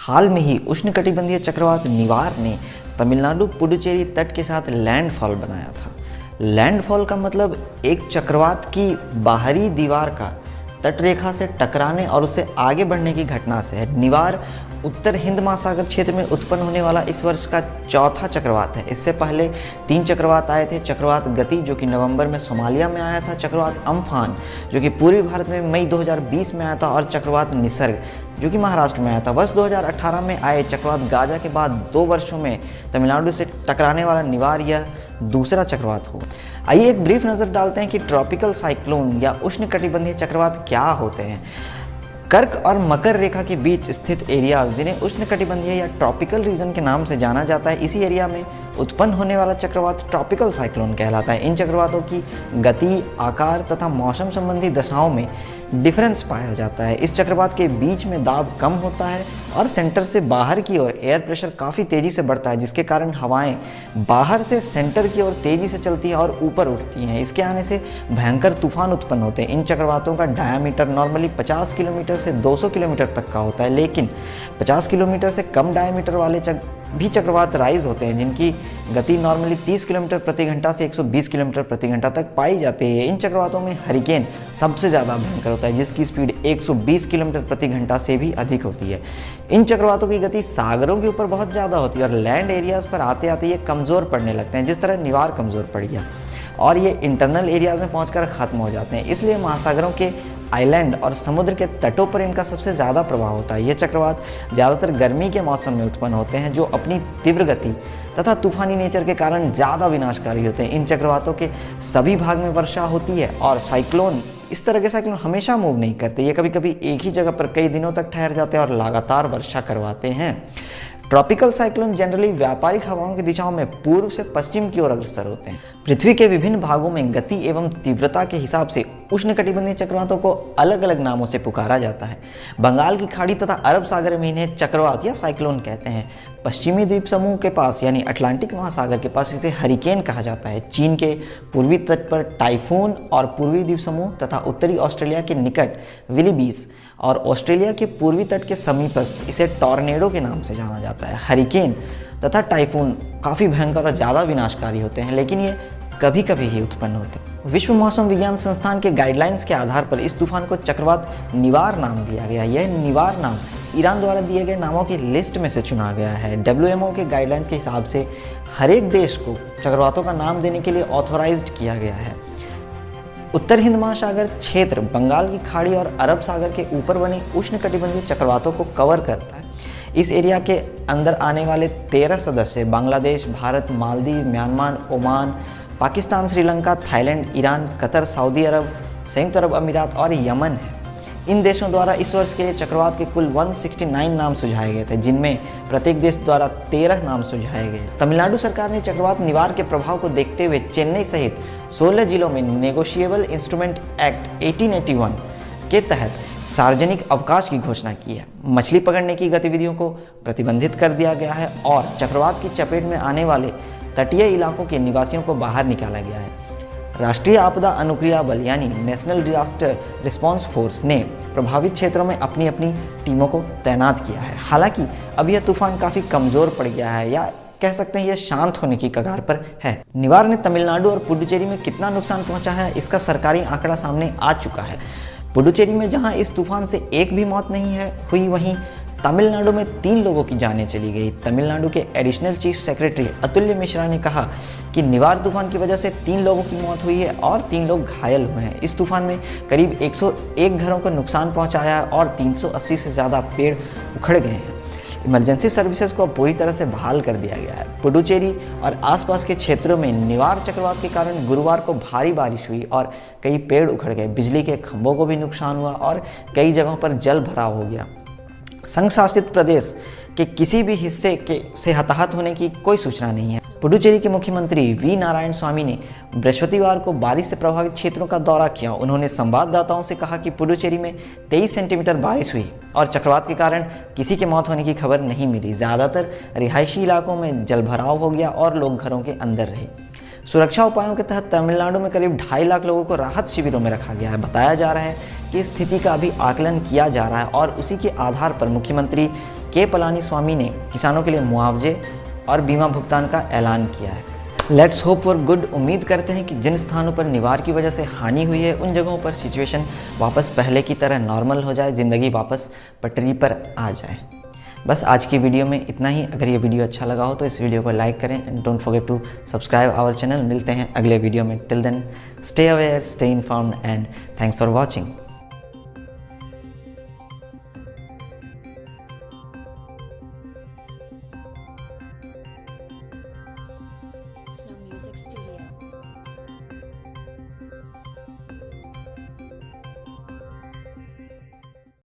हाल में ही उष्णकटिबंधीय चक्रवात निवार ने तमिलनाडु पुडुचेरी तट के साथ लैंडफॉल बनाया था। लैंडफॉल का मतलब एक चक्रवात की बाहरी दीवार का तट रेखा से टकराने और उससे आगे बढ़ने की घटना से है। निवार उत्तर हिंद महासागर क्षेत्र में उत्पन्न होने वाला इस वर्ष का चौथा चक्रवात है। इससे पहले 3 चक्रवात आए थे। चक्रवात गति जो कि नवंबर में सोमालिया में आया था, चक्रवात अम्फान जो कि पूर्वी भारत में मई 2020 में आया था और चक्रवात निसर्ग जो कि महाराष्ट्र में आया था। वर्ष 2018 में आए चक्रवात गाजा के बाद 2 वर्षों में तमिलनाडु से टकराने वाला निवार यह दूसरा चक्रवात हो। आइए एक ब्रीफ नज़र डालते हैं कि ट्रॉपिकल साइक्लोन या उष्णकटिबंधीय चक्रवात क्या होते हैं। कर्क और मकर रेखा के बीच स्थित एरियाज जिन्हें उष्णकटिबंधीय या ट्रॉपिकल रीजन के नाम से जाना जाता है, इसी एरिया में उत्पन्न होने वाला चक्रवात ट्रॉपिकल साइक्लोन कहलाता है। इन चक्रवातों की गति, आकार तथा मौसम संबंधी दशाओं में डिफरेंस पाया जाता है। इस चक्रवात के बीच में दाब कम होता है और सेंटर से बाहर की ओर एयर प्रेशर काफ़ी तेज़ी से बढ़ता है, जिसके कारण हवाएं बाहर से सेंटर की ओर तेज़ी से चलती हैं और ऊपर उठती हैं। इसके आने से भयंकर तूफान उत्पन्न होते हैं। इन चक्रवातों का डायामीटर नॉर्मली 50 किलोमीटर से 200 किलोमीटर तक का होता है, लेकिन 50 किलोमीटर से कम डायामीटर वाले भी चक्रवात राइज होते हैं, जिनकी गति नॉर्मली 30 किलोमीटर प्रति घंटा से 120 किलोमीटर प्रति घंटा तक पाई जाती है। इन चक्रवातों में हरिकेन सबसे ज़्यादा भयंकर होता है, जिसकी स्पीड 120 किलोमीटर प्रति घंटा से भी अधिक होती है। इन चक्रवातों की गति सागरों के ऊपर बहुत ज़्यादा होती है और लैंड एरियाज़ पर आते आते ये कमज़ोर पड़ने लगते हैं, जिस तरह निवार कमज़ोर पड़ गया और ये इंटरनल एरियाज़ में पहुंचकर ख़त्म हो जाते हैं। इसलिए महासागरों के आइलैंड और समुद्र के तटों पर इनका सबसे ज़्यादा प्रभाव होता है। ये चक्रवात ज़्यादातर गर्मी के मौसम में उत्पन्न होते हैं, जो अपनी तीव्र गति तथा तूफानी नेचर के कारण ज़्यादा विनाशकारी होते हैं। इन चक्रवातों के सभी भाग में वर्षा होती है और साइक्लोन इस तरह के साइक्लोन हमेशा मूव नहीं करते। ये कभी कभी एक ही जगह पर कई दिनों तक ठहर जाते हैं और लगातार वर्षा करवाते हैं। ट्रॉपिकल साइक्लोन जनरली व्यापारिक हवाओं की दिशाओं में पूर्व से पश्चिम की ओर अग्रसर होते हैं। पृथ्वी के विभिन्न भागों में गति एवं तीव्रता के हिसाब से उष्णकटिबंधीय चक्रवातों को अलग अलग नामों से पुकारा जाता है। बंगाल की खाड़ी तथा अरब सागर में इन्हें चक्रवात या साइक्लोन कहते हैं। पश्चिमी द्वीप समूह के पास यानी अटलांटिक महासागर के पास इसे हरिकेन कहा जाता है। चीन के पूर्वी तट पर टाइफून और पूर्वी द्वीप समूह तथा उत्तरी ऑस्ट्रेलिया के निकट विलिबीज और ऑस्ट्रेलिया के पूर्वी तट के समीपस्थ इसे टॉर्नेडो के नाम से जाना जाता है। हरिकेन तथा टाइफून काफ़ी भयंकर और ज़्यादा विनाशकारी होते हैं, लेकिन ये कभी कभी ही उत्पन्न होते हैं। विश्व मौसम विज्ञान संस्थान के गाइडलाइंस के आधार पर इस तूफान को चक्रवात निवार नाम दिया गया। यह निवार नाम ईरान द्वारा दिए गए नामों की लिस्ट में से चुना गया है। WMO के गाइडलाइंस के हिसाब से हर एक देश को चक्रवातों का नाम देने के लिए ऑथोराइज्ड किया गया है। उत्तर हिंद महासागर क्षेत्र बंगाल की खाड़ी और अरब सागर के ऊपर बने उष्णकटिबंधीय चक्रवातों को कवर करता है। इस एरिया के अंदर आने वाले 13 सदस्य Bangladesh, Bharat, Maldives, Myanmar, Oman, Pakistan, Sri Lanka, Thailand, Iran, Qatar, Saudi Arab, संयुक्त अरब अमीरात और यमन है। इन देशों द्वारा इस वर्ष के लिए चक्रवात के कुल 169 नाम सुझाए गए थे, जिनमें प्रत्येक देश द्वारा 13 नाम सुझाए गए। तमिलनाडु सरकार ने चक्रवात निवार के प्रभाव को देखते हुए चेन्नई सहित 16 जिलों में नेगोशिएबल इंस्ट्रूमेंट एक्ट 1881 के तहत सार्वजनिक अवकाश की घोषणा की है। मछली पकड़ने की गतिविधियों को प्रतिबंधित कर दिया गया है और चक्रवात की चपेट में आने वाले तटीय इलाकों के निवासियों को बाहर निकाला गया है। राष्ट्रीय आपदा अनुक्रिया बल यानी नेशनल डिजास्टर रिस्पांस फोर्स ने प्रभावित क्षेत्रों में अपनी अपनी टीमों को तैनात किया है। हालांकि अब यह तूफान काफ़ी कमज़ोर पड़ गया है, या कह सकते हैं यह शांत होने की कगार पर है। निवार ने तमिलनाडु और पुडुचेरी में कितना नुकसान पहुंचा है, इसका सरकारी आंकड़ा सामने आ चुका है। पुडुचेरी में जहां इस तूफान से एक भी मौत नहीं हुई, वहीं तमिलनाडु में 3 लोगों की जानें चली गई। तमिलनाडु के एडिशनल चीफ सेक्रेटरी अतुल्य मिश्रा ने कहा कि निवार तूफान की वजह से 3 लोगों की मौत हुई है और 3 लोग घायल हुए हैं। इस तूफान में करीब 101 घरों को नुकसान पहुंचाया है और 380 से ज़्यादा पेड़ उखड़ गए हैं। इमरजेंसी सर्विसेज को पूरी तरह से बहाल कर दिया गया है। पुडुचेरी और आसपास के क्षेत्रों में निवार चक्रवात के कारण गुरुवार को भारी बारिश हुई और कई पेड़ उखड़ गए। बिजली के खंभों को भी नुकसान हुआ और कई जगहों पर जल भराव हो गया। संघ शासित प्रदेश के किसी भी हिस्से से हताहत होने की कोई सूचना नहीं है। पुडुचेरी के मुख्यमंत्री वी नारायण स्वामी ने बृहस्पतिवार को बारिश से प्रभावित क्षेत्रों का दौरा किया। उन्होंने संवाददाताओं से कहा कि पुडुचेरी में 23 सेंटीमीटर बारिश हुई और चक्रवात के कारण किसी के मौत होने की खबर नहीं मिली। ज़्यादातर रिहायशी इलाकों में जलभराव हो गया और लोग घरों के अंदर रहे। सुरक्षा उपायों के तहत तमिलनाडु में करीब 2.5 लाख लोगों को राहत शिविरों में रखा गया है। बताया जा रहा है की स्थिति का अभी आकलन किया जा रहा है और उसी के आधार पर मुख्यमंत्री के पलानीस्वामी ने किसानों के लिए मुआवजे और बीमा भुगतान का ऐलान किया है। Let's hope for good. उम्मीद करते हैं कि जिन स्थानों पर निवार की वजह से हानि हुई है उन जगहों पर सिचुएशन वापस पहले की तरह नॉर्मल हो जाए, ज़िंदगी वापस पटरी पर आ जाए। बस आज की वीडियो में इतना ही। अगर ये वीडियो अच्छा लगा हो तो इस वीडियो को लाइक करें and don't forget to subscribe our channel. मिलते हैं अगले वीडियो में। Till then stay aware, stay informed and thanks for watching. Snow Music Studio.